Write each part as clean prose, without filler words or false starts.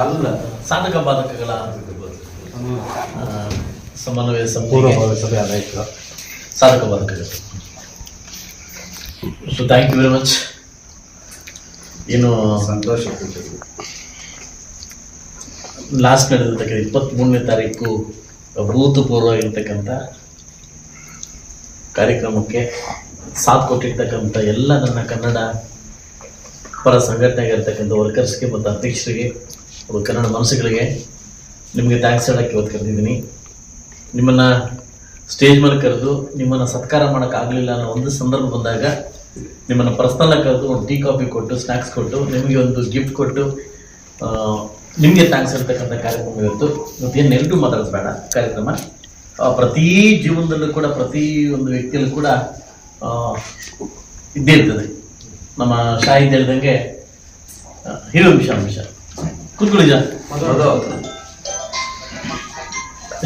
ಅಲ್ಲ ಸಾಧಕ ಬಾಧಕಗಳ ಸಮನ್ವಯ ಪೂರ್ವಭಾವಿ ಸಭೆ ಆದಾಯ ಸಾಧಕ ಬಾಧಕಗಳು. So thank you very much. ಏನು ಸಂತೋಷ. ಲಾಸ್ಟ್ ನಡೆದಿರ್ತಕ್ಕಂಥ 23ನೇ ತಾರೀಕು ಅಭೂತಪೂರ್ವವಾಗಿರ್ತಕ್ಕಂಥ ಕಾರ್ಯಕ್ರಮಕ್ಕೆ ಸಾಥ್ ಕೊಟ್ಟಿರ್ತಕ್ಕಂಥ ಎಲ್ಲ ನನ್ನ ಕನ್ನಡ ಪರ ಸಂಘಟನೆಗಿರ್ತಕ್ಕಂಥ ವರ್ಕರ್ಸ್ಗೆ ಮತ್ತು ಅಧ್ಯಕ್ಷರಿಗೆ ಮತ್ತು ಕನ್ನಡ ಮನಸ್ಸುಗಳಿಗೆ ನಿಮಗೆ ಥ್ಯಾಂಕ್ಸ್ ಹೇಳೋಕ್ಕೆ ಇವತ್ತು ಕರೆದಿದ್ದೀನಿ. ನಿಮ್ಮನ್ನು ಸ್ಟೇಜ್ ಮೇಲೆ ಕರೆದು ನಿಮ್ಮನ್ನು ಸತ್ಕಾರ ಮಾಡೋಕ್ಕಾಗಲಿಲ್ಲ ಅನ್ನೋ ಒಂದು ಸಂದರ್ಭ ಬಂದಾಗ ನಿಮ್ಮನ್ನು ಪರ್ಸ್ನಲ್ಲಾಗಿ ಕರೆದು ಒಂದು ಟೀ ಕಾಫಿ ಕೊಟ್ಟು ಸ್ನ್ಯಾಕ್ಸ್ ಕೊಟ್ಟು ನಿಮಗೆ ಒಂದು ಗಿಫ್ಟ್ ಕೊಟ್ಟು ನಿಮಗೆ ಥ್ಯಾಂಕ್ಸ್ ಹೇಳ್ತಕ್ಕಂಥ ಕಾರ್ಯಕ್ರಮ ಇವತ್ತು ಏನು ನೆಗೆಟಿವ್ ಮಾತಾಡೋದು ಬೇಡ. ಕಾರ್ಯಕ್ರಮ ಪ್ರತಿ ಜೀವನದಲ್ಲೂ ಕೂಡ ಪ್ರತಿ ಒಂದು ವ್ಯಕ್ತಿಯಲ್ಲೂ ಕೂಡ ಇದ್ದೇ ಇರ್ತದೆ. ನಮ್ಮ ಶಾಹಿದ್ ಹೇಳ್ದಂಗೆ ಹಿರಿಯ ಅಂಶ ಕೂತ್ಕೊಳ್ಳಿ ಜಾ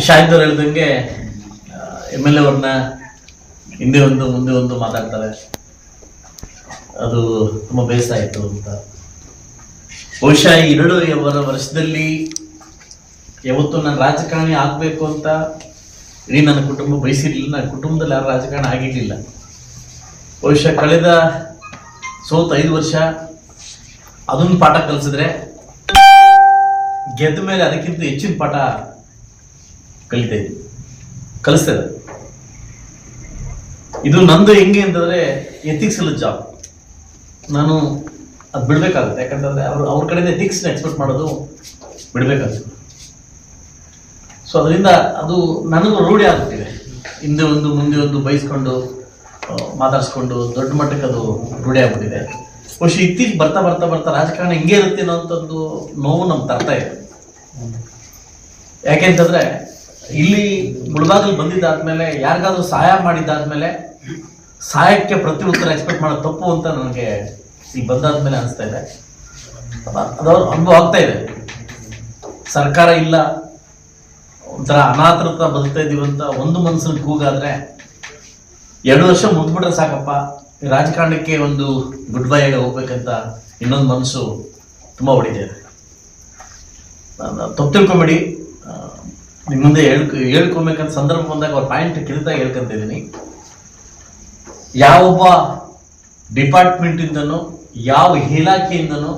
ಶಾಹಿದ್ ಅವ್ರು ಹೇಳ್ದಂಗೆ MLA ಅವ್ರನ್ನ ಹಿಂದೆ ಒಂದು ಮುಂದೆ ಒಂದು ಮಾತಾಡ್ತಾರೆ. ಅದು ತುಂಬ ಬೇಸರ ಆಯಿತು ಅಂತ. ಬಹುಶಃ ಈ 2 ವರ್ಷದಲ್ಲಿ ಯಾವತ್ತು ನಾನು ರಾಜಕಾರಣಿ ಆಗಬೇಕು ಅಂತ ಇಡೀ ನನ್ನ ಕುಟುಂಬ ಬಯಸಿರಲಿಲ್ಲ. ನನ್ನ ಕುಟುಂಬದಲ್ಲಿ ಯಾರು ರಾಜಕಾರಣ ಆಗಿರಲಿಲ್ಲ. ಬಹುಶಃ ಕಳೆದ 5 ವರ್ಷ ಅದೊಂದು ಪಾಠ ಕಲಿಸಿದ್ರೆ ಗೆದ್ದ ಮೇಲೆ ಅದಕ್ಕಿಂತ ಹೆಚ್ಚಿನ ಪಾಠ ಕಲಿಸ್ತದೆ. ಇದು ನಂದು ಹೆಂಗೆ ಅಂತಂದರೆ ಎಥಿಕ್ಸ್ ಇಲ್ಲ ಜಾಬ್. ನಾನು ಅದು ಬಿಡಬೇಕಾಗುತ್ತೆ. ಯಾಕಂತಂದರೆ ಅವ್ರ ಕಡೆಯಿಂದ ಎಥಿಕ್ಸ್ನ ಎಕ್ಸ್ಪೆಕ್ಟ್ ಮಾಡೋದು ಬಿಡಬೇಕಾಗುತ್ತೆ. ಸೊ ಅದರಿಂದ ಅದು ನನಗೂ ರೂಢಿ ಆಗ್ಬಿಟ್ಟಿದೆ. ಹಿಂದೆ ಒಂದು ಮುಂದೆ ಒಂದು ಬಯಸ್ಕೊಂಡು ಮಾತಾಡಿಸ್ಕೊಂಡು ದೊಡ್ಡ ಮಟ್ಟಕ್ಕೆ ಅದು ರೂಢಿ ಆಗ್ಬಿಟ್ಟಿದೆ. ಬಹುಶಃ ಇತ್ತೀಚೆಗೆ ಬರ್ತಾ ಬರ್ತಾ ಬರ್ತಾ ರಾಜಕಾರಣ ಹಿಂಗೆ ಇರುತ್ತೆ ಅನ್ನೋಂಥದ್ದು ನೋವು ನಮ್ಗೆ ತರ್ತಾ ಇದೆ. ಯಾಕೆಂತಂದರೆ ಇಲ್ಲಿ ಮುಳುಬಾಗಿಲು ಬಂದಿದ್ದಾದ್ಮೇಲೆ ಯಾರಿಗಾದ್ರೂ ಸಹಾಯ ಮಾಡಿದ್ದಾದ್ಮೇಲೆ ಸಹಾಯಕ್ಕೆ ಪ್ರತಿ ಉತ್ತರ ಎಕ್ಸ್ಪೆಕ್ಟ್ ಮಾಡೋದು ತಪ್ಪು ಅಂತ ನನಗೆ ಈಗ ಬಂದಾದ್ಮೇಲೆ ಅನಿಸ್ತಾ ಇದೆ. ಅದವ್ರ ಅನುಭವ ಆಗ್ತಾ ಇದೆ. ಸರ್ಕಾರ ಇಲ್ಲ, ಒಂಥರ ಅನಾಥರ ಹತ್ರ ಬದುಕ್ತಾ ಇದ್ದೀವಂತ ಒಂದು ಮನಸ್ಸಲ್ಲಿ ಕೂಗಾದ್ರೆ 2 ವರ್ಷ ಮುಗಿದ್ಬಿಟ್ರೆ ಸಾಕಪ್ಪ, ರಾಜಕಾರಣಕ್ಕೆ ಒಂದು ಗುಡ್ ಬೈ ಆಗಿ ಹೋಗ್ಬೇಕಂತ ಇನ್ನೊಂದು ಮನಸ್ಸು ತುಂಬ ಹೊಡಿತಾ ಇದೆ. ತಪ್ಪು ತಿಳ್ಕೊಂಬೇಡಿ. ನಿಮ್ಮ ಮುಂದೆ ಹೇಳ್ಕೊಬೇಕಂತ ಸಂದರ್ಭ ಬಂದಾಗ ಅವ್ರ ಪಾಯಿಂಟ್ ಕಿರಿತಾಗಿ ಹೇಳ್ಕೊಂತಿದ್ದೀನಿ. ಯಾವೊಬ್ಬ ಡಿಪಾರ್ಟ್ಮೆಂಟಿಂದನೂ ಯಾವ ಇಲಾಖೆಯಿಂದನೂ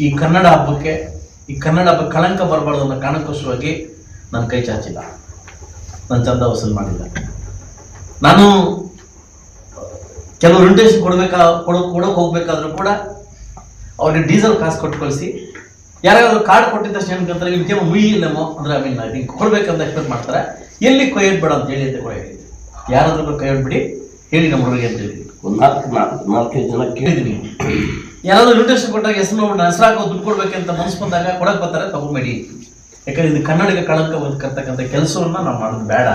ಈ ಕನ್ನಡ ಹಬ್ಬಕ್ಕೆ ಕಳಂಕ ಬರಬಾರ್ದು ಅನ್ನೋ ಕಾರಣಕ್ಕೋಸ್ಕರವಾಗಿ ನನ್ನ ಕೈ ಚಾಚಿಲ್ಲ, ನನ್ನ ಚಂದ ವಸೂಲು ಮಾಡಿಲ್ಲ. ನಾನು ಕೆಲವು ಇನ್ವಿಟೇಷನ್ ಕೊಡೋಕೆ ಹೋಗ್ಬೇಕಾದ್ರೂ ಕೂಡ ಅವ್ರಿಗೆ ಡೀಸೆಲ್ ಕಾಸು ಕೊಟ್ಟು ಕಳಿಸಿ ಯಾರಾದ್ರೂ ಕಾರ್ಡ್ ಕೊಟ್ಟಿದ್ದ ತಕ್ಷಣ ಏನಂತಾರೆ ಇದಕ್ಕೆ ಮುಯ್ಯಿಲ್ಲಮೋ ಅಂದರೆ ಹಿಂಗೆ ಕೊಡ್ಬೇಕಂತ ಎಕ್ಸ್ಪೆಕ್ಟ್ ಮಾಡ್ತಾರೆ. ಎಲ್ಲಿ ಕೈ ಇಡ್ಬೇಡ ಅಂತ ಹೇಳಿ ಅಂತ ಕೂಡ ಹೇಳಿದ್ವಿ. ಯಾರಾದ್ರೂ ಕೈ ಇಡ್ಬಿಡಿ ಹೇಳಿ ನಮ್ಮ ಹುಡುಗರಿಗೆ ಅಂತ ಹೇಳಿದ್ವಿ. 4-5 ಜನ ಕೇಳಿದ್ದೀನಿ. ಯಾರಾದ್ರೂ ಇನ್ವಿಟೇಷನ್ ಕೊಟ್ಟಾಗ ಹೆಸರಾಗೋ ದುಡ್ಡು ಕೊಡ್ಬೇಕಂತ ಮನಸ್ಸು ಬಂದಾಗ ಕೊಡಕ್ಕೆ ಬರ್ತಾರೆ, ತಗೊಂಬೇಡಿ. ಯಾಕಂದ್ರೆ ಇದು ಕನ್ನಡಿಗ ಕಳಂಕ ಬದುಕರ್ತಕ್ಕಂಥ ಕೆಲಸವನ್ನ ನಾವು ಮಾಡೋದು ಬೇಡ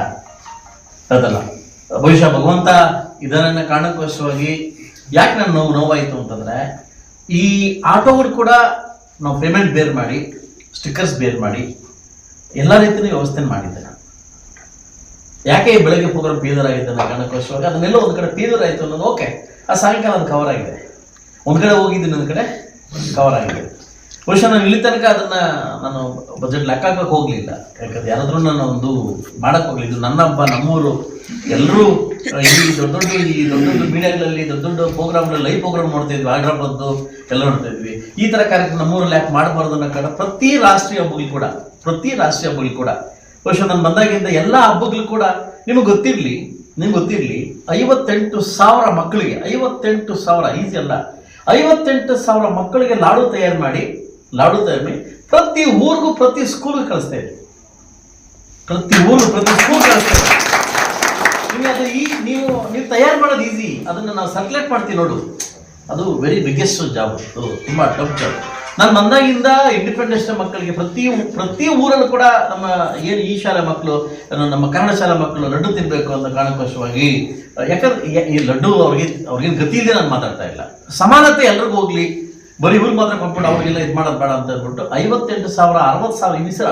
ಅದಲ್ಲ. ಬಹುಶಃ ಭಗವಂತ ಇದನ್ನ ಕಾರಣಕ್ಕೋಸ್ಕರವಾಗಿ ಯಾಕೆ ನಾನು ನೋವಾಯಿತು ಅಂತಂದ್ರೆ ಈ ಆಟೋಗಳು ಕೂಡ ನಾವು ಪೇಮೆಂಟ್ ಬೇರ್ ಮಾಡಿ ಸ್ಟಿಕ್ಕರ್ಸ್ ಬೇರ್ ಮಾಡಿ ಎಲ್ಲ ರೀತಿಯ ವ್ಯವಸ್ಥೆ ಮಾಡಿದ್ದೆ ನಾನು. ಯಾಕೆ ಬೆಳಗ್ಗೆ ಪ್ರೋಗ್ರಾಮ್ ಪೀದರಾಗಿದ್ದೆ ಅನ್ನೋ ಕಾರಣಕ್ಕೋಸ್ಕರವಾಗಿ ಅದನ್ನೆಲ್ಲ ಒಂದು ಕಡೆ ಪೀದರ್ ಆಯಿತು ಅನ್ನೋದು ಓಕೆ. ಆ ಸಾಯಂಕಾಲ ಅದು ಕವರ್ ಆಗಿದೆ. ಒಂದು ಕಡೆ ಹೋಗಿದ್ದೀನಿ, ಒಂದು ಕಡೆ ಕವರ್ ಆಗಿದೆ. ಬಹುಶಃ ನಾನು ಇಲ್ಲಿ ತನಕ ಅದನ್ನ ನಾನು ಬಜೆಟ್ ಲೆಕ್ಕ ಹಾಕಕ್ಕೆ ಹೋಗ್ಲಿಲ್ಲ. ಯಾಕಂದ್ರೆ ಯಾರಾದ್ರೂ ನಾನು ಒಂದು ಮಾಡಕ್ ಹೋಗ್ಲಿದ್ದು ನನ್ನ ಹಬ್ಬ, ನಮ್ಮೂರು, ಎಲ್ಲರೂ ಈ ದೊಡ್ಡ ದೊಡ್ಡ ಮೀಡಿಯಾಗಳಲ್ಲಿ ದೊಡ್ಡ ಪ್ರೋಗ್ರಾಮ್ಗಳಲ್ಲಿ ಲೈವ್ ಪ್ರೋಗ್ರಾಮ್ ನೋಡ್ತಾ ಇದ್ವಿ, ಹೈದ್ರಾಬಾದ್ದು ಎಲ್ಲ ನೋಡ್ತಾ ಇದ್ವಿ. ಈ ತರ ಕಾರ್ಯಕ್ರಮ ನಮ್ಮೂರಲ್ಲಿ ಯಾಕೆ ಮಾಡಬಾರ್ದು ಅನ್ನೋ ಕಾರಣ ಪ್ರತಿ ರಾಷ್ಟ್ರೀಯ ಹಬ್ಬಗಳು ಕೂಡ ಬಹುಶಃ ನಾನು ಬಂದಾಗಿಂದ ಎಲ್ಲ ಹಬ್ಬಗಳು ಕೂಡ ನಿಮ್ಗೆ ಗೊತ್ತಿರಲಿ 58,000 ಮಕ್ಕಳಿಗೆ 58,000 ಈಸಿ ಅಲ್ಲ, 58,000 ಮಕ್ಕಳಿಗೆ ಲಾಡು ತಯಾರು ಮಾಡಿ ಪ್ರತಿ ಊರಿಗೂ ಪ್ರತಿ ಸ್ಕೂಲ್ಗೆ ಕಳಿಸ್ತಾ ಇದ್ವಿ. ಪ್ರತಿ ಸ್ಕೂಲ್ ಕಳಿಸ್ತಾ ಇದ್ವಿ. ನೀವು ತಯಾರು ಮಾಡೋದು ಈಸಿ, ಅದನ್ನು ನಾವು ಸರ್ಕ್ಯುಲೇಟ್ ಮಾಡ್ತೀವಿ ನೋಡು, ಅದು ವೆರಿ ಬಿಗ್ಗೆಸ್ಟ್ ಜಾಬ್. ತುಂಬ ಟಫ್ ಜಾಬ್. ನಾನು ಬಂದಾಗಿಂದ ಇಂಡಿಪೆಂಡೆನ್ಸ್ ಡೇ ಮಕ್ಕಳಿಗೆ ಪ್ರತಿ ಊರಲ್ಲೂ ಕೂಡ ನಮ್ಮ ಏನು ಈ ಶಾಲೆ ಮಕ್ಕಳು, ನಮ್ಮ ಕನ್ನಡ ಶಾಲೆ ಮಕ್ಕಳು ಲಡ್ಡು ತಿನ್ಬೇಕು ಅಂತ ಕಾರಣಕ್ಕೋಸ್ಕರವಾಗಿ, ಯಾಕಂದ್ರೆ ಈ ಲಡ್ಡು ಅವ್ರಿಗೇನು ಗತಿ ಇದೆ ನಾನು ಮಾತಾಡ್ತಾ ಇಲ್ಲ. ಸಮಾನತೆ ಎಲ್ರಿಗೂ ಹೋಗ್ಲಿ, ಬರೀ ಇವ್ರಿಗೆ ಮಾತ್ರ ಕೊಟ್ಬಿಟ್ಟು ಅವ್ರಿಗೆಲ್ಲ ಇದು ಮಾಡೋದು ಬೇಡ ಅಂತ ಹೇಳ್ಬಿಟ್ಟು 58,000 60,000 ಈ ಸಲ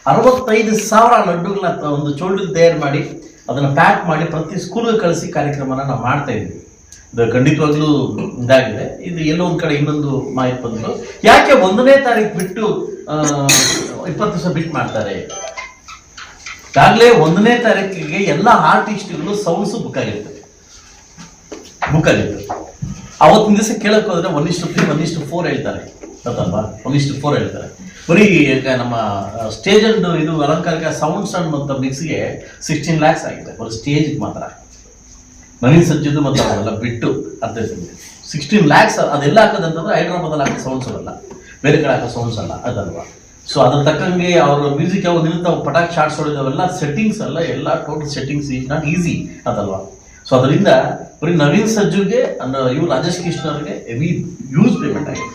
65,000 ಲಡ್ಡುಗಳನ್ನ ಒಂದು ಚೋಲ್ಡಿಗೆ ತಯಾರು ಮಾಡಿ ಅದನ್ನು ಪ್ಯಾಕ್ ಮಾಡಿ ಪ್ರತಿ ಸ್ಕೂಲ್ಗೆ ಕಳಿಸಿ ಕಾರ್ಯಕ್ರಮನ ನಾವು ಮಾಡ್ತಾ ಇದ್ವಿ. ಇದು ಖಂಡಿತವಾಗ್ಲೂ ಇದಾಗಿದೆ. ಇದು ಎಲ್ಲೋ ಒಂದ್ ಕಡೆ ಇನ್ನೊಂದು ಮಾಹಿತಿ ಬಂತು, ಯಾಕೆ 1ನೇ ತಾರೀಕು ಬಿಟ್ಟು 20 ದಿವಸ ಬಿಟ್ಟು ಮಾಡ್ತಾರೆ? ಈಗಾಗಲೇ 1ನೇ ತಾರೀಕಿಗೆ ಎಲ್ಲ ಆರ್ಟಿಸ್ಟ್ಗಳು ಸೌಂಡ್ಸ್ ಬುಕ್ ಆಗಿರ್ತದೆ. ಅವತ್ತಿನ ದಿವಸ ಕೇಳಕ್ ಹೋದ್ರೆ 1:3 1:4 ಹೇಳ್ತಾರೆ ಅದಲ್ವಾ, 1:4 ಹೇಳ್ತಾರೆ. ಬರೀ ನಮ್ಮ ಸ್ಟೇಜ್ ಅಂಡ್ ಇದು ಅಲಂಕಾರಿಕ ಸೌಂಡ್ಸ್ ಅಂಡ್ ಮತ್ತು ಮಿಕ್ಸ್ಗೆ 16 lakhs ಆಗಿದೆ ಬರೀ ಸ್ಟೇಜ್ ಮಾತ್ರ. ನವೀನ್ ಸಜ್ಜದು ಮತ್ತು ಅವೆಲ್ಲ ಬಿಟ್ಟು ಅರ್ಥ 16 lakhs. ಅದೆಲ್ಲ ಹಾಕೋದಂತಂದ್ರೆ ಹೈದ್ರಾಬಾದಲ್ಲಿ ಹಾಕೋ ಸೌಂಡ್ಸ್ ಅಲ್ಲ, ಬೇರೆ ಕಡೆ ಹಾಕೋ ಸೌಂಡ್ಸ್ ಅಲ್ಲ ಅದಲ್ವಾ. ಸೊ ಅದ್ರ ತಕ್ಕಂಗೆ ಅವ್ರ ಮ್ಯೂಸಿಕ್ ಯಾವ ನಿಂತ ಪಟಾಕ್ ಶಾರ್ಟ್ಸ್ ಹೊಡೆದವೆಲ್ಲ ಸೆಟ್ಟಿಂಗ್ಸ್ ಅಲ್ಲ, ಎಲ್ಲ total settings is not easy ಅದಲ್ವಾ. ಸೊ ಅದರಿಂದ ಬರೀ ನವೀನ್ ಸಜ್ಜುಗೆ ಇವ್ರು ರಾಜೇಶ್ ಕೃಷ್ಣ ಅವ್ರಿಗೆ ಹೆವಿ ಯೂಸ್ ಪೇಮೆಂಟ್ ಆಗಿದೆ.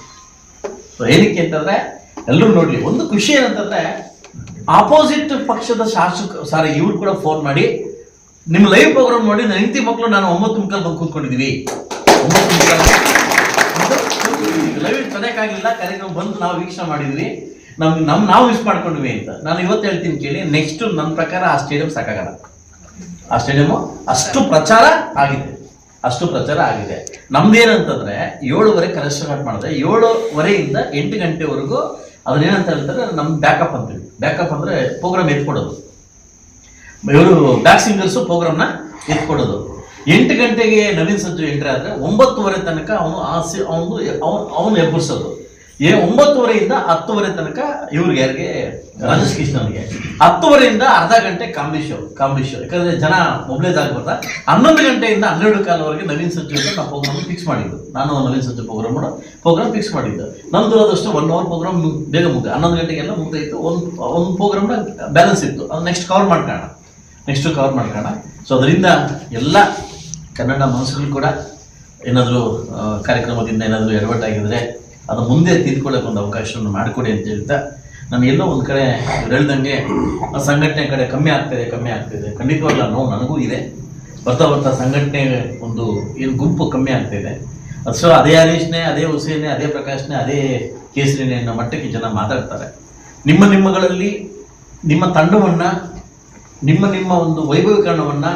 ಸೊ ಏನಕ್ಕೆ ಅಂತಂದ್ರೆ ಎಲ್ಲರೂ ನೋಡ್ಲಿ, ಒಂದು ಖುಷಿ ಏನಂತಂದ್ರೆ ಆಪೋಸಿಟ್ ಪಕ್ಷದ ಶಾಸಕ ಇವ್ರು ಕೂಡ ಫೋನ್ ಮಾಡಿ ನಿಮ್ಮ ಲೈವ್ ಪ್ರೋಗ್ರಾಮ್ ನೋಡಿ ನನ್ನ ಹೆಂಡತಿ ಮಕ್ಕಳು ನಾನು 9:30 ಬಂದು ಕೂತ್ಕೊಂಡಿದೀವಿ, 9:30 ಲೈವ್ ಚೆನ್ನಾಗಿಲ್ಲ ಕಾರ್ಯಕ್ರಮ ಬಂದು ನಾವು ವೀಕ್ಷಣೆ ಮಾಡಿದ್ವಿ, ನಾವು ಮಿಸ್ ಮಾಡ್ಕೊಂಡ್ವಿ ಅಂತ. ನಾನು ಇವತ್ತು ಹೇಳ್ತೀನಿ ಕೇಳಿ, ನೆಕ್ಸ್ಟ್ ನನ್ನ ಪ್ರಕಾರ ಆ ಸ್ಟೇಡಿಯಂ ಸಾಕಾಗಲ್ಲ. ಆ ಸ್ಟೇಡಿಯಂ ಅಷ್ಟು ಪ್ರಚಾರ ಆಗಿದೆ. ನಮ್ದೇನಂತಂದ್ರೆ 7:30 ಕರೆಕ್ಟ್ ಸ್ಟಾರ್ಟ್ ಮಾಡಿದ್ರೆ 7:30 8 ಗಂಟೆವರೆಗೂ ಅದನ್ನೇನಂತ ಹೇಳ್ತಾರೆ, ನಮ್ ಬ್ಯಾಕಪ್ ಅಂತೀವಿ. ಬ್ಯಾಕಪ್ ಅಂದ್ರೆ ಪ್ರೋಗ್ರಾಮ್ ಎತ್ಕೊಡೋದು, ಇವರು ಬ್ಯಾಕ್ ಸಿಂಗರ್ಸ್ ಪ್ರೋಗ್ರಾಮ್ನ ಎತ್ಕೊಡೋದು. 8 ಗಂಟೆಗೆ ನವೀನ್ ಸಜ್ಜು ಎಂಟ್ರಿ ಆದ್ರೆ 9:30 ತನಕ ಅವನು ಎಬ್ಬರಿಸೋದು. 9:30 10:30 ತನಕ ಇವ್ರಿಗೆ ಯಾರಿಗೆ ರಾಜೇಶ್ ಕೃಷ್ಣನ್ಗೆ, 10:30 ಅರ್ಧ ಗಂಟೆ ಕಾಮಿಡಿ ಶೋ. ಯಾಕಂದ್ರೆ ಜನ ಮೊಬೈಲ್ ಆಗ್ಬಾರ್ದ. 11 ಗಂಟೆಯಿಂದ 12:15 ನವೀನ್ ಸಜ್ಜು ಅಂತ ನಾವು ಪ್ರೋಗ್ರಾಮ್ ಫಿಕ್ಸ್ ಮಾಡಿದ್ದು. ನಾನು ನವೀನ್ ಸಜ್ಜು ಪ್ರೋಗ್ರಾಮ್ ಫಿಕ್ಸ್ ಮಾಡಿದ್ದು. ನಮ್ದು ಅದಷ್ಟು 1 hour ಪ್ರೋಗ್ರಾಮ್ ಬೇಗ 11 ಗಂಟೆಗೆಲ್ಲ ಮುಗ್ದಾಯ್ತು. ಒಂದು ಪ್ರೋಗ್ರಾಮ್ನ ಬ್ಯಾಲೆನ್ಸ್ ಇತ್ತು, ಅದು ನೆಕ್ಸ್ಟ್ ಕವರ್ ಮಾಡ್ಕೋಣ. ಸೊ ಅದರಿಂದ ಎಲ್ಲ ಕನ್ನಡ ಮನಸ್ಸುಗಳು ಕೂಡ ಏನಾದರೂ ಕಾರ್ಯಕ್ರಮದಿಂದ ಏನಾದರೂ ಎಡವಟ್ ಆಗಿದ್ರೆ ಅದು ಮುಂದೆ ತಿದ್ಕೊಳ್ಳೋಕೆ ಒಂದು ಅವಕಾಶವನ್ನು ಮಾಡಿಕೊಡಿ ಅಂತ ಹೇಳ್ತಾ, ನಾನು ಎಲ್ಲೋ ಒಂದು ಕಡೆ ಹೇಳ್ದಂಗೆ ಸಂಘಟನೆ ಕಡೆ ಕಮ್ಮಿ ಆಗ್ತಿದೆ. ಖಂಡಿತವಾಗ್ಲ ನೋವು ನನಗೂ ಇದೆ. ಬರ್ತಾ ಸಂಘಟನೆ ಒಂದು ಏನು ಗುಂಪು ಕಮ್ಮಿ ಆಗ್ತಿದೆ. ಸೊ ಅದೇ ಹರೀಶ್ನೇ, ಅದೇ ಹುಸೇನೆ, ಅದೇ ಪ್ರಕಾಶ್ನೇ, ಅದೇ ಕೇಸರಿನೇ ಅನ್ನೋ ಮಟ್ಟಕ್ಕೆ ಜನ ಮಾತಾಡ್ತಾರೆ. ನಿಮ್ಮಗಳಲ್ಲಿ ನಿಮ್ಮ ತಂಡವನ್ನು, ನಿಮ್ಮ ಒಂದು ವೈಭವೀಕರಣವನ್ನು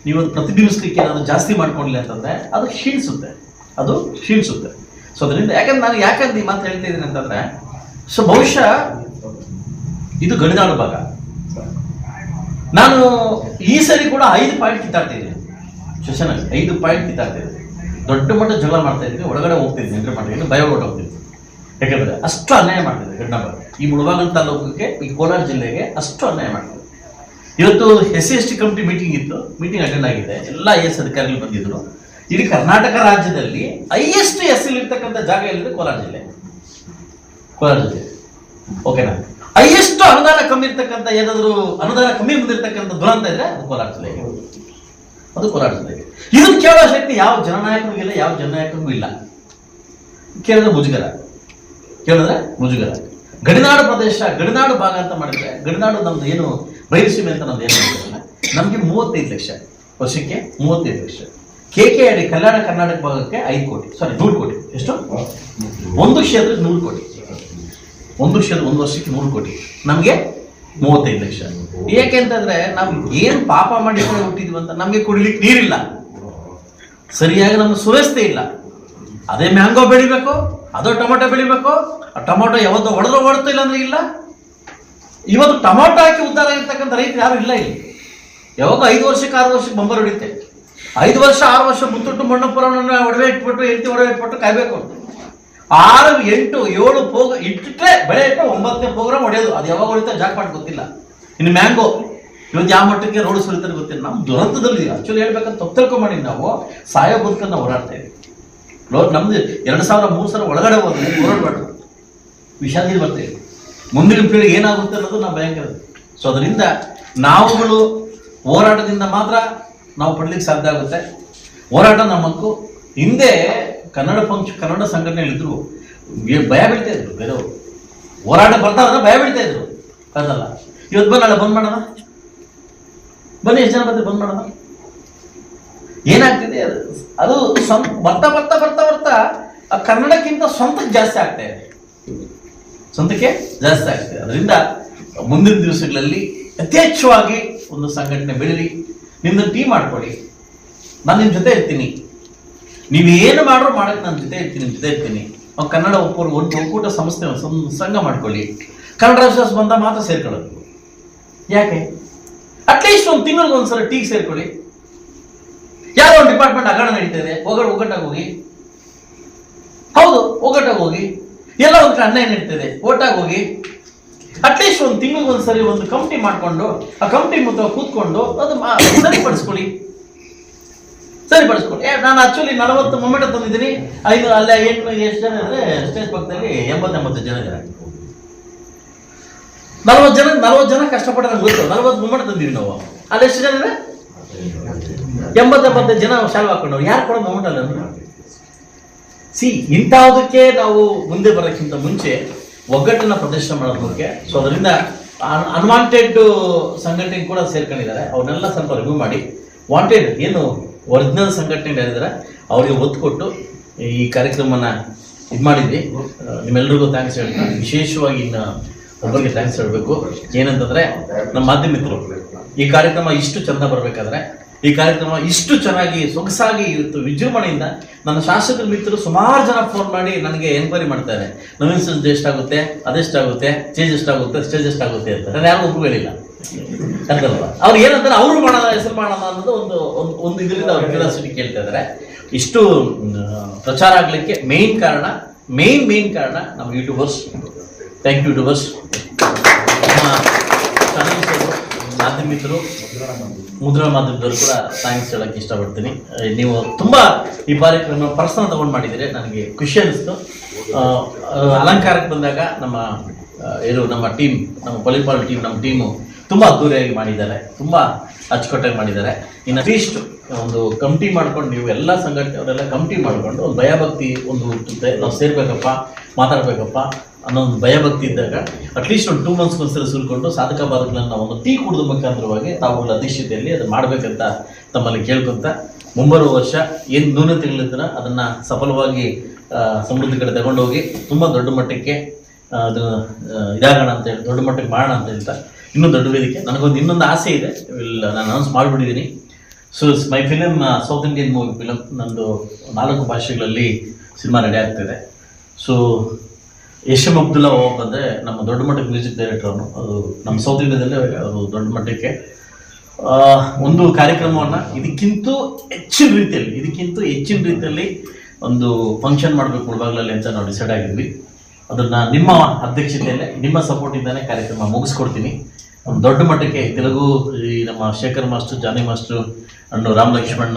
ನೀವೊಂದು ಪ್ರತಿಬಿಂಬಿಸ್ಲಿಕ್ಕೆ ಏನಾದರೂ ಜಾಸ್ತಿ ಮಾಡ್ಕೊಂಡಿಲ್ಲ ಅಂತಂದರೆ ಅದು ಕ್ಷೀಣಿಸುತ್ತೆ. ಸೊ ಅದರಿಂದ ಯಾಕಂದ್ರೆ ಈ ಮಾತು ಹೇಳ್ತಾ ಇದ್ದೀನಿ ಅಂತಂದ್ರೆ, ಸೊ ಬಹುಶಃ ಇದು ಗಡಿನಾಡು ಭಾಗ. ನಾನು ಈ ಸರಿ ಕೂಡ 5 ಪಾಯಿಂಟ್ ಕಿತ್ತಾಡ್ತಿದ್ದೀನಿ ಸೆಷನಲ್ಲಿ, 5 ಪಾಯಿಂಟ್ ಕಿತ್ತಾಡ್ತಿದ್ದೀನಿ. ದೊಡ್ಡ ಮಟ್ಟ ಜಗಳ ಮಾಡ್ತಾ ಇದ್ದೀನಿ, ಒಳಗಡೆ ಹೋಗ್ತಿದ್ದೀನಿ, ಎಂಟ್ರಿ ಮಾಡ್ತೀನಿ, ಭಯ ಹೋಗ್ತಿದ್ದೀನಿ. ಯಾಕಂದ್ರೆ ಅಷ್ಟು ಅನ್ಯಾಯ ಮಾಡ್ತಿದ್ದೆ ಗಡಿನ ಭಾಗ. ಈ ಮುಳಬಾಗಿಲು ತಾಲೂಕಿಗೆ, ಈ ಕೋಲಾರ ಜಿಲ್ಲೆಗೆ ಅಷ್ಟು ಅನ್ಯಾಯ ಮಾಡ್ತಿದ್ದೆ. ಇವತ್ತು SC/ST ಕಮಿಟಿ ಮೀಟಿಂಗ್ ಅಟೆಂಡ್ ಆಗಿದೆ. ಎಲ್ಲ IAS ಅಧಿಕಾರಿಗಳು ಬಂದಿದ್ರು. ಇಡೀ ಕರ್ನಾಟಕ ರಾಜ್ಯದಲ್ಲಿ ಹೈಯೆಸ್ಟ್ SC ಇರ್ತಕ್ಕಂಥ ಜಾಗ ಎಲ್ಲಿದೆ? ಕೋಲಾರ ಜಿಲ್ಲೆ. ಓಕೆನಾ? ಹೈಯೆಸ್ಟ್ ಅನುದಾನ ಕಮ್ಮಿ ಇರ್ತಕ್ಕಂಥ, ಏನಾದರೂ ಅನುದಾನ ಕಮ್ಮಿ ಬಂದಿರ್ತಕ್ಕಂಥ ದುರಂತ ಇದ್ರೆ ಅದು ಕೋಲಾರ ಜಿಲ್ಲೆಗೆ. ಇದನ್ನು ಕೇಳೋ ಶಕ್ತಿ ಯಾವ ಜನನಾಯಕರಿಗೂ ಇಲ್ಲ, ಯಾವ ಜನನಾಯಕರಿಗೂ ಇಲ್ಲ. ಕೇಳಿದ್ರೆ ಮುಜುಗರ. ಗಡಿನಾಡು ಪ್ರದೇಶ, ಗಡಿನಾಡು ಭಾಗ ಅಂತ ಮಾಡಿದ್ರೆ, ಗಡಿನಾಡು ನಮ್ದು ಏನು ಬಯಲುಸೀಮೆ ಅಂತ ನಮ್ದು ಏನು ಮಾಡಿದ್ರಲ್ಲ, ನಮ್ಗೆ 35 ಲಕ್ಷ ವರ್ಷಕ್ಕೆ 35 ಲಕ್ಷ. KKID ಕಲ್ಯಾಣ ಕರ್ನಾಟಕ ಭಾಗಕ್ಕೆ 100 ಕೋಟಿ. ಎಷ್ಟು? ಒಂದು ಕ್ಷೇತ್ರಕ್ಕೆ 100 ಕೋಟಿ. ಒಂದು ವರ್ಷಕ್ಕೆ 100 ಕೋಟಿ. ನಮಗೆ 35 ಲಕ್ಷ. ಏಕೆಂತಂದ್ರೆ ನಾವು ಏನು ಪಾಪ ಮಾಡಿ ಹುಟ್ಟಿದ್ವಿ ಅಂತ ನಮಗೆ ಕುಡಿಲಿಕ್ಕೆ ನೀರಿಲ್ಲ, ಸರಿಯಾಗಿ ನಮ್ಮ ಸುವ್ಯವಸ್ಥೆ ಇಲ್ಲ. ಅದೇ ಮ್ಯಾಂಗೋ ಬೆಳಿಬೇಕು, ಅದೋ ಟೊಮೊಟೊ ಬೆಳಿಬೇಕು. ಆ ಟೊಮೊಟೊ ಯಾವತ್ತೋ ಹೊಡೆದ್ರೂ ಇಲ್ಲ ಅಂದ್ರೆ ಇಲ್ಲ. ಇವತ್ತು ಟೊಮೊಟೊ ಹಾಕಿ ಉದ್ಧಾರ ಇರ್ತಕ್ಕಂಥ ರೈತರು ಯಾರು ಇಲ್ಲ ಇಲ್ಲಿ. ಯಾವಾಗ 5 ವರ್ಷಕ್ಕೆ 6 ವರ್ಷಕ್ಕೆ ಬಂಬರ್ ಹೊಡಿತೆ. 5 ವರ್ಷ 6 ವರ್ಷ ಮುತ್ತುಟ್ಟು ಮಣ್ಣಪ್ಪುರವನ್ನು ಒಡವೆ ಇಟ್ಬಿಟ್ಟು, ಹೆಂಡತಿ ಒಡವೆ ಇಟ್ಬಿಟ್ಟು ಕಾಯ್ಬೇಕು. 6, 8, 7 ಇಟ್ಟರೆ ಬೆಳೆ ಇಟ್ಟು 9ನೇ ಪ್ರೋಗ್ರಾಮ್ ಹೊಡೆಯೋದು. ಅದು ಯಾವಾಗ ಹೊಡಿತಾರೆ ಜಾಕ್ಪಾಟ್ ಗೊತ್ತಿಲ್ಲ. ಇನ್ನು ಮ್ಯಾಂಗೋ ಇವತ್ತು ಯಾವ ಮಟ್ಟಕ್ಕೆ ರೋಡ್ ಸುರಿತಾರೆ ಗೊತ್ತಿಲ್ಲ. ನಮ್ಮ ದುರಂತದಲ್ಲಿ ಆಕ್ಚುಲಿ ಹೇಳ್ಬೇಕಂತ ತಪ್ಪು ತಿಳ್ಕೊಂಬಂಡಿ ನಾವು ಸಾಯೋ ಬದುಕನ್ನು ಹೋರಾಡ್ತಾ ಇದ್ದೀವಿ. ನಮ್ದು 2000-3000 ಒಳಗಡೆ ಹೋರಾಡ್ಬಾರ್ದು, ವಿಷಾದಿ ಬರ್ತೇವೆ. ಮುಂದಿನ ಪೀಳಿಗೆ ಏನಾಗುತ್ತೆ ಅನ್ನೋದು ನಾವು ಭಯಂಕರ. ಸೊ ಅದರಿಂದ ನಾವುಗಳು ಹೋರಾಟದಿಂದ ಮಾತ್ರ ನಾವು ಪಡ್ಲಿಕ್ಕೆ ಸಾಧ್ಯ ಆಗುತ್ತೆ. ಹೋರಾಟ ನಮ್ಮ ಹಕ್ಕು. ಹಿಂದೆ ಕನ್ನಡ ಸಂಘಟನೆಗಳಿದ್ರು, ಭಯ ಬೀಳ್ತಾ ಇದ್ರು ಬೇರೆಯವರು. ಹೋರಾಟ ಬರ್ತಾ ಇದ್ರೆ ಭಯ ಬೀಳ್ತಾ ಇದ್ರು. ಅದಲ್ಲ, ಇವತ್ತು ನಾಳೆ ಬಂದ್ ಮಾಡೋಣ, ಬನ್ನಿ ಎಷ್ಟು ಜನ ಬಂದು ಬಂದ್ ಮಾಡೋಣ. ಏನಾಗ್ತಿದೆ ಅದು ಬರ್ತಾ ಆ ಕನ್ನಡಕ್ಕಿಂತ ಸ್ವಂತಕ್ಕೆ ಜಾಸ್ತಿ ಆಗ್ತಾ ಇದೆ. ಅದರಿಂದ ಮುಂದಿನ ದಿವಸಗಳಲ್ಲಿ ಯಥೇಚ್ಛವಾಗಿ ಒಂದು ಸಂಘಟನೆ ಬೆಳೀಲಿ. ನಿಮ್ಮನ್ನು ಟೀಮ್ ಮಾಡ್ಕೊಳ್ಳಿ, ನಾನು ನಿಮ್ಮ ಜೊತೆ ಇರ್ತೀನಿ. ನೀವೇನು ಮಾಡ್ರು ಮಾಡಕ್ಕೆ ನಾನು ಜೊತೆ ಇರ್ತೀನಿ ಅವ್ನು ಕನ್ನಡ ಒಕ್ಕೂಟ ಸಂಸ್ಥೆ ಸಂಘ ಮಾಡ್ಕೊಳ್ಳಿ, ಕನ್ನಡ ರಾಜ್ಯೋತ್ಸವ ಬಂದ ಮಾತ್ರ ಸೇರ್ಕೊಳ್ಳೋದು. ಯಾಕೆ ಅಟ್ಲೀಸ್ಟ್ ಒಂದು ತಿಂಗಳಿಗೆ ಒಂದ್ಸಲ ಟೀಗೆ ಸೇರ್ಕೊಳ್ಳಿ. ಯಾರೋ ಒಂದು ಡಿಪಾರ್ಟ್ಮೆಂಟ್ ಹಗರಣ ನಡೀತಾ ಇದೆ, ಒಗ್ಗಟ್ಟಾಗಿ ಹೋಗಿ. ಹೌದು, ಒಗ್ಗಟ್ಟಾಗಿ ಹೋಗಿ. ಎಲ್ಲ ಒಂದು ಕಡೆ ಅನ್ಯಾಯ ನಡೀತದೆ, ಒಟ್ಟಾಗಿ ಹೋಗಿ. ಅಟ್ಲೀಸ್ಟ್ ಒಂದು ತಿಂಗಳಿಗೆ ಒಂದ್ಸರಿ ಒಂದು ಕಮಿಟಿ ಮಾಡ್ಕೊಂಡು ಆ ಕಮಿಟಿ ಮೊತ್ತ ಕೂತ್ಕೊಂಡು ಅದು ಸರಿಪಡಿಸ್ಕೊಳ್ಳಿ. ನಾನು ಆಕ್ಚುಲಿ 40 ಮೊಮೆಂಟ್ ತಂದಿದ್ದೀನಿ. ಅಲ್ಲೇ ಎಷ್ಟು ಜನ ಅಂದ್ರೆ ಸ್ಟೇಜ್ ಪಕ್ಕದಲ್ಲಿ 80 ಜನ ಇದ್ದಾರೆ. 40 ಜನ ಕಷ್ಟಪಟ್ಟ ನಂಗೆ ಗೊತ್ತು. 40 ಮೊಮೆಂಟ್ ತಂದಿದ್ದೀವಿ ನಾವು. ಅಲ್ಲಿ ಎಷ್ಟು ಜನ ಇದೆ? 80 ಜನ ಶಾಲೆ ಹಾಕೊಂಡವ್ರು. ಯಾರು ಕೊಡೋ ಮೊಮೆಂಟ್ ಅಲ್ಲ. ಇಂಥದಕ್ಕೆ ನಾವು ಮುಂದೆ ಬರೋಕ್ಕಿಂತ ಮುಂಚೆ ಒಗ್ಗಟ್ಟನ್ನ ಪ್ರದರ್ಶನ ಮಾಡೋದಕ್ಕೆ. ಸೊ ಅದರಿಂದ ಅನ್ವಾಂಟೆಡ್ ಸಂಘಟನೆ ಕೂಡ ಸೇರ್ಕೊಂಡಿದ್ದಾರೆ. ಅವ್ರನ್ನೆಲ್ಲ ಸ್ವಲ್ಪ ರಿವ್ಯೂ ಮಾಡಿ ವಾಂಟೆಡ್ ಏನು ಒರಿಜಿನಲ್ ಸಂಘಟನೆ ಯಾರಿದ್ದಾರೆ ಅವರಿಗೆ ಒತ್ತು ಕೊಟ್ಟು ಈ ಕಾರ್ಯಕ್ರಮನ ಇದು ಮಾಡಿದ್ವಿ. ನಿಮ್ಮೆಲ್ಲರಿಗೂ ಥ್ಯಾಂಕ್ಸ್ ಹೇಳ್ತಾ ವಿಶೇಷವಾಗಿ ಇನ್ನು ಒಬ್ಬರಿಗೆ ಥ್ಯಾಂಕ್ಸ್ ಹೇಳಬೇಕು. ಏನಂತಂದ್ರೆ ನಮ್ಮ ಮಾಧ್ಯಮ ಮಿತ್ರರು ಈ ಕಾರ್ಯಕ್ರಮ ಇಷ್ಟು ಚಂದ ಬರಬೇಕಾದ್ರೆ, ಈ ಕಾರ್ಯಕ್ರಮ ಇಷ್ಟು ಚೆನ್ನಾಗಿ ಸೊಗಸಾಗಿ ಇವತ್ತು ವಿಜೃಂಭಣೆಯಿಂದ ನನ್ನ ಶಾಸಕರ ಮಿತ್ರರು ಸುಮಾರು ಜನ ಫೋನ್ ಮಾಡಿ ನನಗೆ ಎನ್ಕ್ವೈರಿ ಮಾಡ್ತಾರೆ. ನವೀನ್ ಸಂಜೆ ಎಷ್ಟಾಗುತ್ತೆ, ಅದೆಷ್ಟಾಗುತ್ತೆ, ಸ್ಟೇಜ್ ಎಷ್ಟಾಗುತ್ತೆ, ಸ್ಟೇಜ್ ಎಷ್ಟಾಗುತ್ತೆ ಅಂತ. ನಾನು ಯಾರು ಒಬ್ಬರು ಹೇಳಿಲ್ಲ ಅಂತಲ್ವ. ಅವ್ರು ಏನಂತಾರೆ, ಅವರು ಮಾಡೋಣ, ಹೆಸರು ಮಾಡೋಣ ಅನ್ನೋದು ಒಂದು ಇದರಿಂದ ಅವ್ರ ಕ್ಯೂರಿಯಾಸಿಟಿ ಕೇಳ್ತಾ ಇದ್ದಾರೆ. ಇಷ್ಟು ಪ್ರಚಾರ ಆಗ್ಲಿಕ್ಕೆ ಮೇನ್ ಕಾರಣ ನಮ್ಮ ಯೂಟ್ಯೂಬರ್ಸ್. Thank you YouTubers. ನಮ್ಮ ಮಾಧ್ಯಮ ಮಿತ್ರರು, ಮುದ್ರಣ ಮಾಧ್ಯಮದವರು ಕೂಡ ಥ್ಯಾಂಕ್ಸ್ ಹೇಳಕ್ಕೆ ಇಷ್ಟಪಡ್ತೀನಿ. ನೀವು ತುಂಬ ಈ ಕಾರ್ಯಕ್ರಮ ಪರ್ಸನಲ್ ತಗೊಂಡು ಮಾಡಿದ್ದೀರಿ, ನನಗೆ ಖುಷಿ ಅನಿಸ್ತು. ಅಲಂಕಾರಕ್ಕೆ ಬಂದಾಗ ನಮ್ಮ ಟೀಮ್, ನಮ್ಮ ವಾಲಿಬಾಲ್ ಟೀಮ್, ನಮ್ಮ ಟೀಮು ತುಂಬ ಅದ್ದೂರಿಯಾಗಿ ಮಾಡಿದ್ದಾರೆ, ತುಂಬ ಅಚ್ಚುಕಟ್ಟಾಗಿ ಮಾಡಿದ್ದಾರೆ. ಇನ್ನು ಅಟ್ಲೀಸ್ಟ್ ಒಂದು ಕಮಿಟಿ ಮಾಡ್ಕೊಂಡು ನೀವು ಎಲ್ಲ ಸಂಘಟನೆ ಅವರೆಲ್ಲ ಕಮಿಟಿ ಮಾಡ್ಕೊಂಡು ಒಂದು ಭಯಭಕ್ತಿ ಒಂದು ಹುಟ್ಟುತ್ತೆ. ನಾವು ಸೇರ್ಬೇಕಪ್ಪ, ಮಾತಾಡ್ಬೇಕಪ್ಪ ಅನ್ನೋ ಒಂದು ಭಯಭಕ್ತಿ ಇದ್ದಾಗ ಅಟ್ಲೀಸ್ಟ್ ಒಂದು 2 months ಒಂದ್ಸಲ ಸುಲ್ಕೊಂಡು ಸಾಧಕ ಬಾಧಕಗಳನ್ನ ಒಂದು ಟೀ ಕುಡಿದ ಮುಖಾಂತರವಾಗಿ ತಾವುಗಳ ಅಧ್ಯಕ್ಷತೆಯಲ್ಲಿ ಅದು ಮಾಡಬೇಕಂತ ತಮ್ಮಲ್ಲಿ ಕೇಳ್ಕೊಂತ, ಮುಂಬರುವ ವರ್ಷ ಏನು ನ್ಯೂನತೆಗಳಿದ್ರೆ ಅದನ್ನು ಸಫಲವಾಗಿ ಸಮೃದ್ಧಿ ಕಡೆ ತಗೊಂಡೋಗಿ ತುಂಬ ದೊಡ್ಡ ಮಟ್ಟಕ್ಕೆ ಅದು ಇದಾಗೋಣ ಅಂತ ಹೇಳಿ, ದೊಡ್ಡ ಮಟ್ಟಕ್ಕೆ ಮಾಡೋಣ ಅಂತ ಹೇಳ್ತಾ ಇನ್ನೂ ದೊಡ್ಡ ವೇದಿಕೆ. ನನಗೊಂದು ಇನ್ನೊಂದು ಆಸೆ ಇದೆ, ನಾನು ಅನೌನ್ಸ್ ಮಾಡಿಬಿಟ್ಟಿದ್ದೀನಿ. So my film South Indian movie film, ನಂದು 4 ಭಾಷೆಗಳಲ್ಲಿ ಸಿನಿಮಾ ರೆಡಿ ಆಗ್ತಿದೆ. ಸೊ ಯಶಮ್ ಅಬ್ದುಲ್ಲಾ ಓಬ್ ಅಂದರೆ ನಮ್ಮ ದೊಡ್ಡ ಮಟ್ಟಕ್ಕೆ ಮ್ಯೂಸಿಕ್ ಡೈರೆಕ್ಟರ್. ಅದು ನಮ್ಮ ಸೌತ್ ಇಂಡಿಯಾದಲ್ಲೇ ಅವರು ದೊಡ್ಡ ಮಟ್ಟಕ್ಕೆ ಒಂದು ಕಾರ್ಯಕ್ರಮವನ್ನು ಇದಕ್ಕಿಂತ ಹೆಚ್ಚಿನ ರೀತಿಯಲ್ಲಿ ಒಂದು ಫಂಕ್ಷನ್ ಮಾಡಬೇಕು ಮುಳಬಾಗಿಲಲ್ಲಿ ಅಂತ ನಾವು ಡಿಸೈಡ್ ಆಗಿದ್ವಿ. ಅದನ್ನು ನಿಮ್ಮ ಅಧ್ಯಕ್ಷತೆಯಲ್ಲೇ, ನಿಮ್ಮ ಸಪೋರ್ಟಿಂದಾನೇ ಕಾರ್ಯಕ್ರಮ ಮುಗಿಸ್ಕೊಡ್ತೀನಿ. ಒಂದು ದೊಡ್ಡ ಮಟ್ಟಕ್ಕೆ ತೆಲುಗು ಈ ನಮ್ಮ ಶೇಖರ್ ಮಾಸ್ಟರ್, ಜಾನಿ ಮಾಸ್ಟರು ಅಣ್ಣು ರಾಮಲಕ್ಷ್ಮಣ್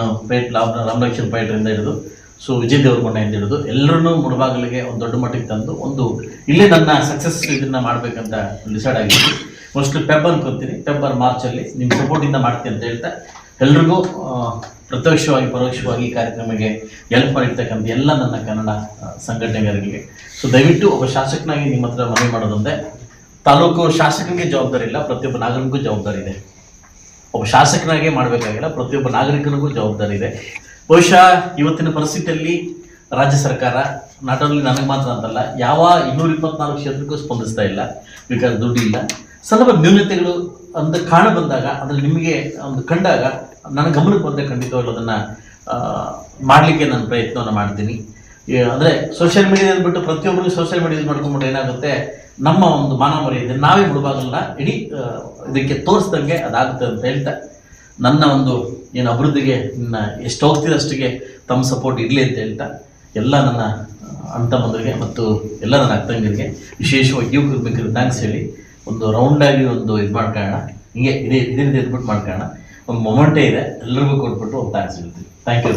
ಪೇಟ್ರಿಂದ ಹಿಡಿದು ಸೊ ವಿಜಯ್ ದೇವರಕೊಂಡೆಯಿಂದ ಹಿಡಿದು ಎಲ್ಲರನ್ನೂ ಮುಳಬಾಗಿಲಿಗೆ ಒಂದು ದೊಡ್ಡ ಮಟ್ಟಕ್ಕೆ ತಂದು ಇಲ್ಲೇ ನನ್ನ ಸಕ್ಸಸ್ ಇದನ್ನು ಮಾಡಬೇಕಂತ ಡಿಸೈಡ್ ಆಗಿದ್ವಿ. ಮೋಸ್ಟ್ಲಿ ಫೆಬ್ರವರಿ ಅನ್ಕೊತೀನಿ, ಮಾರ್ಚಲ್ಲಿ ನಿಮ್ಮ ಸಪೋರ್ಟಿಂದ ಮಾಡ್ತೀನಿ ಅಂತ ಹೇಳ್ತಾ ಎಲ್ರಿಗೂ ಪ್ರತ್ಯಕ್ಷವಾಗಿ ಪರೋಕ್ಷವಾಗಿ ಈ ಕಾರ್ಯಕ್ರಮಕ್ಕೆ ಹೆಲ್ಪ್ ಮಾಡಿರ್ತಕ್ಕಂಥ ಎಲ್ಲ ನನ್ನ ಕನ್ನಡ ಸಂಘಟನೆಗಳಿಗೆ ಸೊ ದಯವಿಟ್ಟು ಒಬ್ಬ ಶಾಸಕನಾಗಿ ನಿಮ್ಮ ಹತ್ರ ಮನವಿ ಮಾಡೋದಂದ್ರೆ, ತಾಲೂಕು ಶಾಸಕನಿಗೆ ಜವಾಬ್ದಾರಿ ಇಲ್ಲ, ಪ್ರತಿಯೊಬ್ಬ ನಾಗರಿಕನಿಗೂ ಜವಾಬ್ದಾರಿ ಇದೆ. ಒಬ್ಬ ಶಾಸಕನಾಗೆ ಮಾಡಬೇಕಾಗಿಲ್ಲ, ಪ್ರತಿಯೊಬ್ಬ ನಾಗರಿಕನಿಗೂ ಜವಾಬ್ದಾರಿ ಇದೆ. ಬಹುಶಃ ಇವತ್ತಿನ ಪರಿಸ್ಥಿತಿಯಲ್ಲಿ ರಾಜ್ಯ ಸರ್ಕಾರ ನಾಟ್ ಓನ್ಲಿ ನನಗೆ ಮಾತ್ರ ಅಂತಲ್ಲ, ಯಾವ 224 ಕ್ಷೇತ್ರಕ್ಕೂ ಸ್ಪಂದಿಸ್ತಾ ಇಲ್ಲ. ಬಿಕಾಸ್ ದುಡ್ಡಿಲ್ಲ. ಸ್ವಲ್ಪ ನ್ಯೂನತೆಗಳು ಒಂದು ಕಾಣ ಬಂದಾಗ ಅದ್ರಲ್ಲಿ ನಿಮಗೆ ಒಂದು ಕಂಡಾಗ ನನ್ನ ಗಮನಕ್ಕೆ ಬಂದರೆ ಖಂಡಿತವಾಗ್ಲೂ ಅದನ್ನು ಮಾಡಲಿಕ್ಕೆ ನಾನು ಪ್ರಯತ್ನವನ್ನು ಮಾಡ್ತೀನಿ. ಅಂದರೆ ಸೋಷಿಯಲ್ ಮೀಡಿಯಾದಲ್ಲಿ ಬಿಟ್ಟು ಪ್ರತಿಯೊಬ್ಬರಿಗೂ ಸೋಷಿಯಲ್ ಮೀಡಿಯಾ ಮಾಡ್ಕೊಂಡ್ಬಿಟ್ಟು ಏನಾಗುತ್ತೆ, ನಮ್ಮ ಒಂದು ಮಾನವ ಮರ್ಯಾದೆ ನಾವೇ ಬಿಡಬಾಗಲ್ಲ, ಇಡೀ ಇದಕ್ಕೆ ತೋರಿಸ್ದಂಗೆ ಅದಾಗುತ್ತೆ ಅಂತ ಹೇಳ್ತಾ ನನ್ನ ಒಂದು ಏನು ಅಭಿವೃದ್ಧಿಗೆ ಎಷ್ಟು ಹೋಗ್ತಿದೆ ಅಷ್ಟಿಗೆ ತಮ್ಮ ಸಪೋರ್ಟ್ ಇರಲಿ ಅಂತ ಹೇಳ್ತಾ ಎಲ್ಲ ನನ್ನ ಅಣ್ಣ ತಮ್ಮಂದಿರಿಗೆ ಮತ್ತು ಎಲ್ಲ ನನ್ನ ಅಕ್ಕಂಗಿರಿಗೆ ವಿಶೇಷವಾಗಿ ಯುವಕರಿಗೆ ಥ್ಯಾಂಕ್ಸ್ ಹೇಳಿ ಒಂದು ರೌಂಡಾಗಿ ಒಂದು ಇದು ಮಾಡ್ಕೊಳ್ಳೋಣ. ಹಿಂಗೆ ಇದೇ ಎದ್ಬಿಟ್ಟು ಮಾಡ್ಕೊಳ್ಳೋಣ. ಒಂದು ಮೊಮೆಂಟೇ ಇದೆ, ಎಲ್ಲರಿಗೂ ಕೊಟ್ಬಿಟ್ಟು ಒಂದು ಥ್ಯಾಂಕ್ಸ್ ಹೇಳ್ತೀನಿ. Thank you.